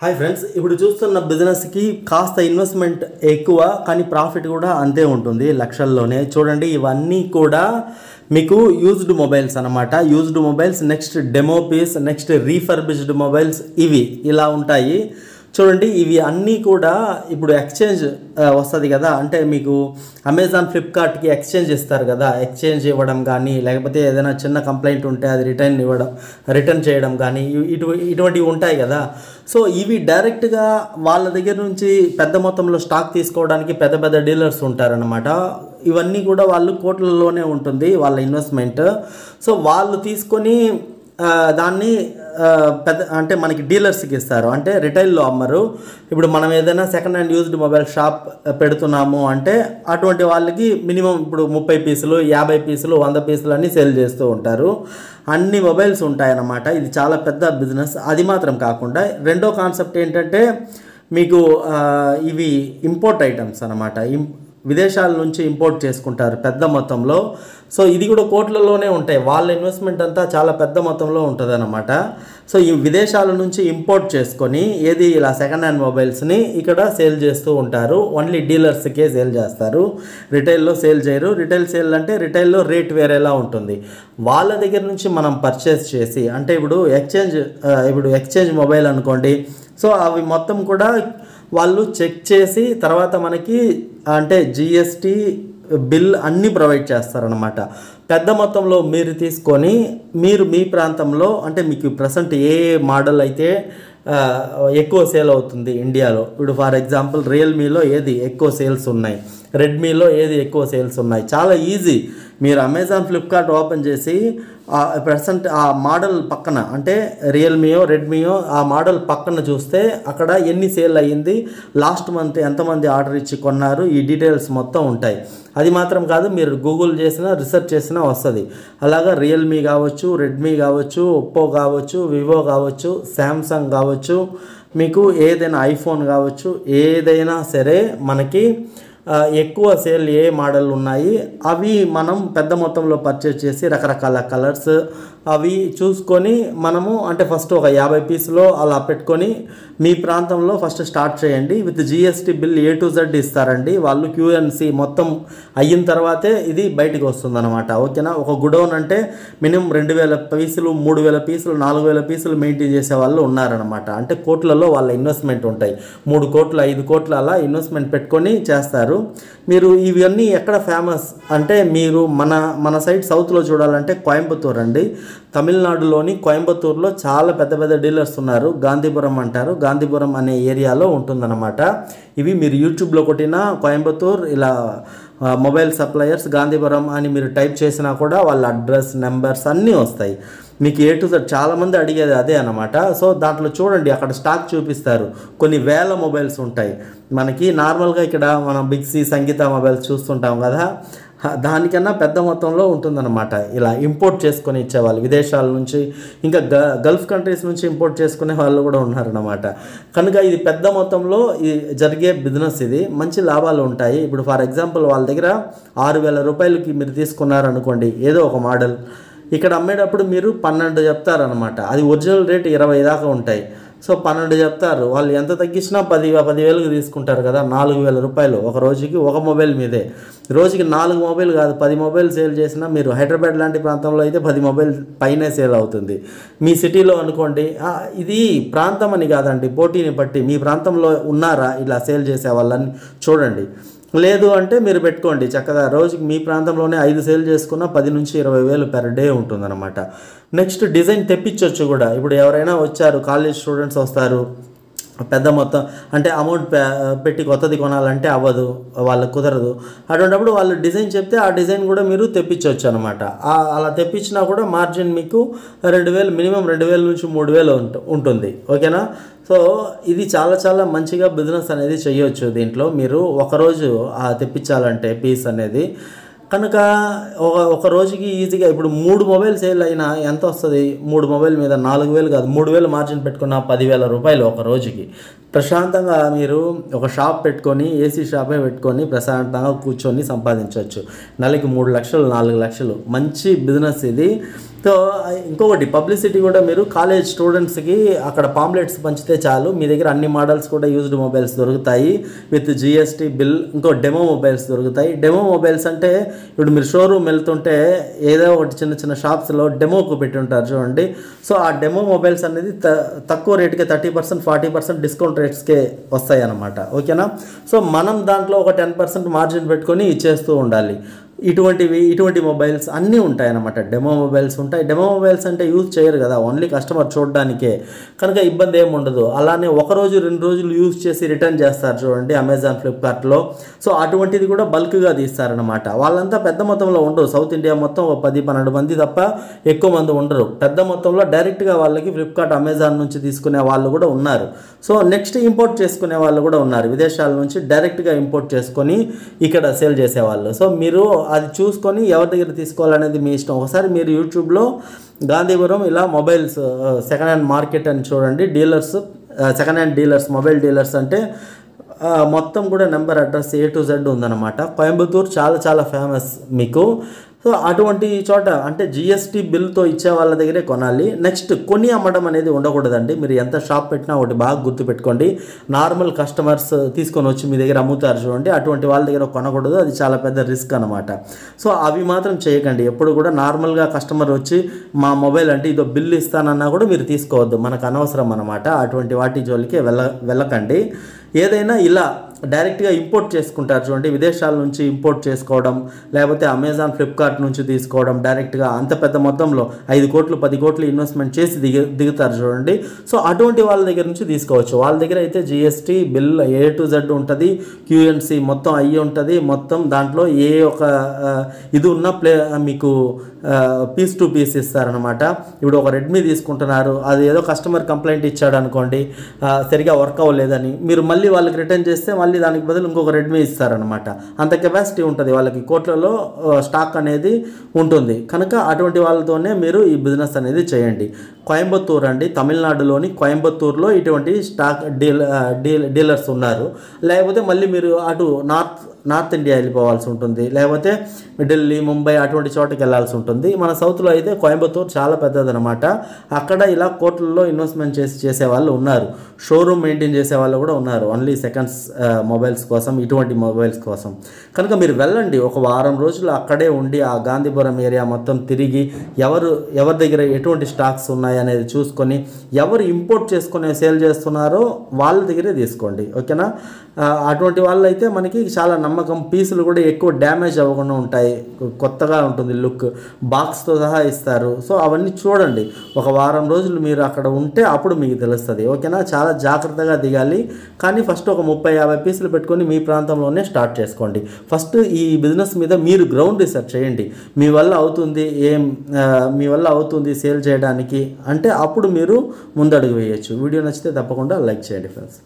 Hi friends, ఇప్పుడు చూస్తున్న బిజినెస్కి కాస్త ఇన్వెస్ట్మెంట్ ఎక్కువ, కానీ ప్రాఫిట్ కూడా అంతే ఉంటుంది, లక్షల్లోనే. చూడండి, ఇవన్నీ కూడా మీకు యూజ్డ్ మొబైల్స్ అనమాట. Used mobiles, next demo piece, next refurbished mobiles, ఇవి ఇలా ఉంటాయి. చూడండి, ఇవి అన్నీ కూడా ఇప్పుడు ఎక్స్చేంజ్ వస్తుంది కదా, అంటే మీకు అమెజాన్, ఫ్లిప్కార్ట్కి ఎక్స్చేంజ్ ఇస్తారు కదా, ఎక్స్చేంజ్ ఇవ్వడం కానీ, లేకపోతే ఏదైనా చిన్న కంప్లైంట్ ఉంటే అది రిటర్న్ చేయడం కానీ, ఇటువంటివి ఉంటాయి కదా. సో ఇవి డైరెక్ట్గా వాళ్ళ దగ్గర నుంచి పెద్ద మొత్తంలో స్టాక్ తీసుకోవడానికి పెద్ద పెద్ద డీలర్స్ ఉంటారనమాట. ఇవన్నీ కూడా వాళ్ళు కోట్లలోనే ఉంటుంది వాళ్ళ ఇన్వెస్ట్మెంట్. సో వాళ్ళు తీసుకొని దాన్ని పెద్ద అంటే మనకి డీలర్స్కి ఇస్తారు, అంటే రిటైల్లో అమ్మరు. ఇప్పుడు మనం ఏదైనా second hand used mobile shop పెడుతున్నాము అంటే అటువంటి వాళ్ళకి మినిమం ఇప్పుడు 30 పీసులు, 50 పీసులు, 100 పీసులు అన్నీ సేల్ చేస్తూ ఉంటారు. అన్ని మొబైల్స్ ఉంటాయన్నమాట. ఇది చాలా పెద్ద బిజినెస్. అది మాత్రం కాకుండా రెండో కాన్సెప్ట్ ఏంటంటే మీకు ఇవి ఇంపోర్ట్ ఐటమ్స్ అనమాట. విదేశాల నుంచి ఇంపోర్ట్ చేసుకుంటారు పెద్ద మొత్తంలో. సో ఇది కూడా కోట్లలోనే ఉంటాయి. వాళ్ళ ఇన్వెస్ట్మెంట్ అంతా చాలా పెద్ద మొత్తంలో ఉంటుంది అనమాట. సో ఈ విదేశాల నుంచి ఇంపోర్ట్ చేసుకొని ఏది ఇలా సెకండ్ హ్యాండ్ మొబైల్స్ని ఇక్కడ సేల్ చేస్తూ ఉంటారు. ఓన్లీ డీలర్స్కే సేల్ చేస్తారు, రిటైల్లో సేల్ చేయరు. రిటైల్ సేల్ అంటే రిటైల్లో రేట్ వేరేలా ఉంటుంది. వాళ్ళ దగ్గర నుంచి మనం పర్చేస్ చేసి, అంటే ఇప్పుడు ఎక్స్చేంజ్ మొబైల్ అనుకోండి. సో అవి మొత్తం కూడా వాళ్ళు చెక్ చేసి తర్వాత మనకి అంటే జిఎస్టీ బిల్ అన్నీ ప్రొవైడ్ చేస్తారనమాట. పెద్ద మొత్తంలో మీరు తీసుకొని మీ ప్రాంతంలో, అంటే మీకు ప్రజెంట్ ఏ మోడల్ అయితే ఎక్కువ సేల్ అవుతుంది ఇండియాలో, ఇప్పుడు ఫర్ ఎగ్జాంపుల్ రియల్మీలో ఏది ఎక్కువ సేల్స్ ఉన్నాయి, రెడ్మీలో ఏది ఎక్కువ సేల్స్ ఉన్నాయి, చాలా ఈజీ. మీరు అమెజాన్, ఫ్లిప్కార్ట్ ఓపెన్ చేసి ప్రజెంట్ ఆ మోడల్ పక్కన, అంటే రియల్మీయో, రెడ్మీయో ఆ మోడల్ పక్కన చూస్తే అక్కడ ఎన్ని సేల్ అయ్యింది, లాస్ట్ మంత్ ఎంతమంది ఆర్డర్ ఇచ్చి కొన్నారు, ఈ డీటెయిల్స్ మొత్తం ఉంటాయి. అది మాత్రం కాదు, మీరు గూగుల్ చేసినా, రీసెర్చ్ చేసినా వస్తుంది. అలాగా రియల్మీ కావచ్చు, రెడ్మీ కావచ్చు, ఒప్పో కావచ్చు, వివో కావచ్చు, శాంసంగ్ కావచ్చు, మీకు ఏదైనా ఐఫోన్ కావచ్చు, ఏదైనా సరే మనకి ఎక్కువ సేల్ ఏ మోడల్ ఉన్నాయి అవి మనం పెద్ద మొత్తంలో పర్చేస్ చేసి రకరకాల కలర్స్ అవి చూసుకొని మనము, అంటే ఫస్ట్ ఒక 50 పీసులో అలా పెట్టుకొని మీ ప్రాంతంలో ఫస్ట్ స్టార్ట్ చేయండి. With GST bill A to Z ఇస్తారండి వాళ్ళు. QNC మొత్తం అయిన తర్వాతే ఇది బయటకు వస్తుంది అనమాట. ఓకేనా. ఒక గుడౌన్ అంటే మినిమం 2000 పీసులు, 3000 పీసులు, 4000 పీసులు మెయింటైన్ చేసే వాళ్ళు ఉన్నారనమాట. అంటే కోట్లలో వాళ్ళ ఇన్వెస్ట్మెంట్ ఉంటాయి. 3 కోట్లు, 5 కోట్లు అలా ఇన్వెస్ట్మెంట్ పెట్టుకొని చేస్తారు. మీరు ఇవన్నీ ఎక్కడ ఫేమస్ అంటే మీరు మన సైడ్ సౌత్లో చూడాలంటే కోయంబత్తూర్ అండి. తమిళనాడులోని కోయంబత్తూర్లో చాలా పెద్ద పెద్ద డీలర్స్ ఉన్నారు. గాంధీపురం అంటారు, గాంధీపురం అనే ఏరియాలో ఉంటుందన్నమాట. ఇవి మీరు యూట్యూబ్లో కొట్టినా కోయంబత్తూర్ ఇలా మొబైల్ సప్లయర్స్ గాంధీపురం అని మీరు టైప్ చేసినా కూడా వాళ్ళ అడ్రస్, నెంబర్స్ అన్నీ వస్తాయి. మీకు A to Z చాలామంది అడిగేది అదే అనమాట. సో దాంట్లో చూడండి, అక్కడ స్టాక్ చూపిస్తారు. కొన్ని వేల మొబైల్స్ ఉంటాయి. మనకి నార్మల్గా ఇక్కడ మనం బిగ్ సి, సంగీత మొబైల్స్ చూస్తుంటాం కదా, దానికన్నా పెద్ద మొత్తంలో ఉంటుందన్నమాట. ఇలా ఇంపోర్ట్ చేసుకొని ఇచ్చేవాళ్ళు విదేశాల నుంచి, ఇంకా గల్ఫ్ కంట్రీస్ నుంచి ఇంపోర్ట్ చేసుకునే వాళ్ళు కూడా ఉన్నారన్నమాట. కనుక ఇది పెద్ద మొత్తంలో జరిగే బిజినెస్. ఇది మంచి లాభాలు ఉంటాయి. ఇప్పుడు ఫర్ ఎగ్జాంపుల్ వాళ్ళ దగ్గర 6000 రూపాయలకి మీరు తీసుకున్నారనుకోండి ఏదో ఒక మోడల్, ఇక్కడ అమ్మేటప్పుడు మీరు 12 చెప్తారనమాట. అది ఒరిజినల్ రేట్ 20 దాకా ఉంటాయి. సో 12 చెప్తారు. వాళ్ళు ఎంత తగ్గించినా 10,000కి తీసుకుంటారు కదా. 4000 రూపాయలు ఒక రోజుకి ఒక మొబైల్ మీదే. రోజుకి 4 మొబైల్ కాదు, 10 మొబైల్ సేల్ చేసినా మీరు హైదరాబాద్ లాంటి ప్రాంతంలో అయితే 10 మొబైల్ పైనే సేల్ అవుతుంది. మీ సిటీలో అనుకోండి, ఇది ప్రాంతం అని కాదండి, పోటీని బట్టి మీ ప్రాంతంలో ఉన్నారా ఇలా సేల్ చేసే వాళ్ళని చూడండి. లేదు అంటే మీరు పెట్టుకోండి చక్కగా. రోజుకి మీ ప్రాంతంలోనే 5 సేల్ చేసుకున్న 10 నుంచి 20,000 పెర్ డే ఉంటుందన్నమాట. నెక్స్ట్ డిజైన్ తెప్పించవచ్చు కూడా. ఇప్పుడు ఎవరైనా వచ్చారు, కాలేజ్ స్టూడెంట్స్ వస్తారు, పెద్ద మొత్తం అంటే అమౌంట్ పెట్టి కొత్తది కొనాలంటే అవ్వదు, వాళ్ళకు కుదరదు. అటువంటిప్పుడు వాళ్ళు డిజైన్ చెప్తే ఆ డిజైన్ కూడా మీరు తెప్పించవచ్చు అనమాట. అలా తెప్పించినా కూడా మార్జిన్ మీకు 2000, మినిమం 2000 నుంచి 3000 ఉంటుంది. ఓకేనా. సో ఇది చాలా చాలా మంచిగా బిజినెస్ అనేది చేయొచ్చు. దీంట్లో మీరు ఒకరోజు తెప్పించాలంటే పీస్ అనేది కనుక ఒక రోజుకి ఈజీగా ఇప్పుడు 3 మొబైల్ సేల్ అయినా ఎంత వస్తుంది? 3 మొబైల్ మీద 4000 కాదు, 3000 మార్జిన్ పెట్టుకున్న 10,000 రూపాయలు ఒక రోజుకి. ప్రశాంతంగా మీరు ఒక షాప్ పెట్టుకొని, ఏసీ షాపే పెట్టుకొని ప్రశాంతంగా కూర్చొని సంపాదించవచ్చు. నెలకి 3 లక్షలు, 4 లక్షలు మంచి బిజినెస్ ఇది. సో ఇంకొకటి పబ్లిసిటీ కూడా మీరు కాలేజ్ స్టూడెంట్స్కి అక్కడ పాంప్లెట్స్ పంచితే చాలు, మీ దగ్గర అన్ని మోడల్స్ కూడా యూజ్డ్ మొబైల్స్ దొరుకుతాయి విత్ జిఎస్టీ బిల్. ఇంకో డెమో మొబైల్స్ దొరుకుతాయి. డెమో మొబైల్స్ అంటే ఇప్పుడు మీరు షోరూమ్ వెళ్తుంటే ఏదో ఒకటి చిన్న చిన్న షాప్స్లో డెమోకు పెట్టి ఉంటారు చూడండి. సో ఆ డెమో మొబైల్స్ అనేది తక్కువ రేటుకే 30%, 40% డిస్కౌంట్ రేట్స్కే వస్తాయి అన్నమాట. ఓకేనా. సో మనం దాంట్లో ఒక 10% మార్జిన్ పెట్టుకొని ఇచ్చేస్తూ ఉండాలి. ఇటువంటి మొబైల్స్ అన్నీ ఉంటాయన్నమాట. డెమో మొబైల్స్ ఉంటాయి. డెమో మొబైల్స్ అంటే యూజ్ చేయరు కదా, ఓన్లీ కస్టమర్ చూడడానికే, కనుక ఇబ్బంది ఏమి ఉండదు. అలానే 1 రోజు 2 రోజులు యూజ్ చేసి రిటర్న్ చేస్తారు చూడండి అమెజాన్, ఫ్లిప్కార్ట్లో. సో అటువంటిది కూడా బల్క్గా తీస్తారనమాట. వాళ్ళంతా పెద్ద మొత్తంలో ఉండరు. సౌత్ ఇండియా మొత్తం 10-12 మంది తప్ప ఎక్కువ మంది ఉండరు. పెద్ద మొత్తంలో డైరెక్ట్గా వాళ్ళకి ఫ్లిప్కార్ట్, అమెజాన్ నుంచి తీసుకునే వాళ్ళు కూడా ఉన్నారు. సో నెక్స్ట్ ఇంపోర్ట్ చేసుకునే వాళ్ళు కూడా ఉన్నారు. విదేశాల నుంచి డైరెక్ట్గా ఇంపోర్ట్ చేసుకొని ఇక్కడ సేల్ చేసేవాళ్ళు. సో మీరు అది చూసుకొని ఎవరి దగ్గర తీసుకోవాలనేది మీ ఇష్టం. ఒకసారి మీరు యూట్యూబ్లో గాంధీపురం ఇలా మొబైల్స్ సెకండ్ హ్యాండ్ మార్కెట్ అని చూడండి. Dealers, second hand dealers, mobile dealers అంటే మొత్తం కూడా number, address A to Z ఉందన్నమాట. కోయంబత్తూరు చాలా చాలా ఫేమస్ మీకు. సో అటువంటి చోట అంటే జిఎస్టీ బిల్తో ఇచ్చే వాళ్ళ దగ్గరే కొనాలి. నెక్స్ట్ కొని అమ్మడం అనేది ఉండకూడదండి. మీరు ఎంత షాప్ పెట్టినా ఒకటి బాగా గుర్తుపెట్టుకోండి, నార్మల్ కస్టమర్స్ తీసుకొని వచ్చి మీ దగ్గర అమ్ముతారు చూడండి, అటువంటి వాళ్ళ దగ్గర కొనకూడదు. అది చాలా పెద్ద రిస్క్ అనమాట. సో అవి మాత్రం చేయకండి. ఎప్పుడు కూడా నార్మల్గా కస్టమర్ వచ్చి మా మొబైల్ అంటే ఇదో బిల్లు ఇస్తానన్నా కూడా మీరు తీసుకోవద్దు, మనకు అనవసరం అనమాట. అటువంటి వాటి జోలికి వెళ్ళకండి. ఏదైనా ఇలా డైరెక్ట్గా ఇంపోర్ట్ చేసుకుంటారు చూడండి, విదేశాల నుంచి ఇంపోర్ట్ చేసుకోవడం, లేకపోతే అమెజాన్, ఫ్లిప్కార్ట్ నుంచి తీసుకోవడం, డైరెక్ట్గా అంత పెద్ద మొత్తంలో 5 కోట్లు 10 కోట్లు ఇన్వెస్ట్మెంట్ చేసి దిగుతారు చూడండి. సో అటువంటి వాళ్ళ దగ్గర నుంచి తీసుకోవచ్చు. వాళ్ళ దగ్గర అయితే GST bill A to Z ఉంటుంది, QNC మొత్తం అయ్యి ఉంటుంది. మొత్తం దాంట్లో ఏ ఒక ఇది ఉన్న మీకు పీస్ టు పీస్ ఇస్తారనమాట. ఇప్పుడు ఒక రెడ్మీ తీసుకుంటున్నారు, అది ఏదో కస్టమర్ కంప్లైంట్ ఇచ్చాడు అనుకోండి, సరిగా వర్క్ అవ్వలేదని, మీరు మళ్ళీ వాళ్ళకి రిటర్న్ చేస్తే మళ్ళీ దానికి బదులు ఇంకొక రెడ్మీ ఇస్తారనమాట. అంత కెపాసిటీ ఉంటుంది వాళ్ళకి, కోట్లలో స్టాక్ అనేది ఉంటుంది. కనుక అటువంటి వాళ్ళతోనే మీరు ఈ బిజినెస్ అనేది చేయండి. కోయంబత్తూరు అండి, తమిళనాడులోని కోయంబత్తూరులో ఇటువంటి స్టాక్ డీలర్స్ ఉన్నారు. లేకపోతే మళ్ళీ మీరు అటు నార్త్ ఇండియా వెళ్ళిపోవాల్సి ఉంటుంది, లేకపోతే ఢిల్లీ, ముంబై అటువంటి చోటకి వెళ్ళాల్సి ఉంటుంది. మన సౌత్లో అయితే కోయంబత్తూరు చాలా పెద్దదనమాట. అక్కడ ఇలా కోట్లలో ఇన్వెస్ట్మెంట్ చేసే వాళ్ళు ఉన్నారు. షోరూమ్ మెయింటైన్ చేసే వాళ్ళు కూడా ఉన్నారు, ఓన్లీ సెకండ్స్ మొబైల్స్ కోసం, ఇటువంటి మొబైల్స్ కోసం. కనుక మీరు వెళ్ళండి, ఒక వారం రోజులు అక్కడే ఉండి ఆ గాంధీపురం ఏరియా మొత్తం తిరిగి ఎవరి దగ్గర ఎటువంటి స్టాక్స్ ఉన్నాయి అనేది చూసుకొని, ఎవరు ఇంపోర్ట్ చేసుకునే సేల్ చేస్తున్నారో వాళ్ళ దగ్గరే తీసుకోండి. ఓకేనా. అటువంటి వాళ్ళు అయితే మనకి చాలా నమ్మకం. పీసులు కూడా ఎక్కువ డ్యామేజ్ అవ్వకుండా ఉంటాయి, కొత్తగా ఉంటుంది లుక్, బాక్స్తో సహా ఇస్తారు. సో అవన్నీ చూడండి. ఒక వారం రోజులు మీరు అక్కడ ఉంటే అప్పుడు మీకు తెలుస్తుంది. ఓకేనా. చాలా జాగ్రత్తగా దిగాలి. కానీ ఫస్ట్ ఒక 30-50 పీసులు పెట్టుకొని మీ ప్రాంతంలోనే స్టార్ట్ చేసుకోండి. ఫస్ట్ ఈ బిజినెస్ మీద మీరు గ్రౌండ్ రీసెర్చ్ చేయండి. మీ వల్ల అవుతుంది సేల్ చేయడానికి అంటే అప్పుడు మీరు ముందడుగు వేయచ్చు. వీడియో నచ్చితే తప్పకుండా లైక్ చేయండి ఫ్రెండ్స్.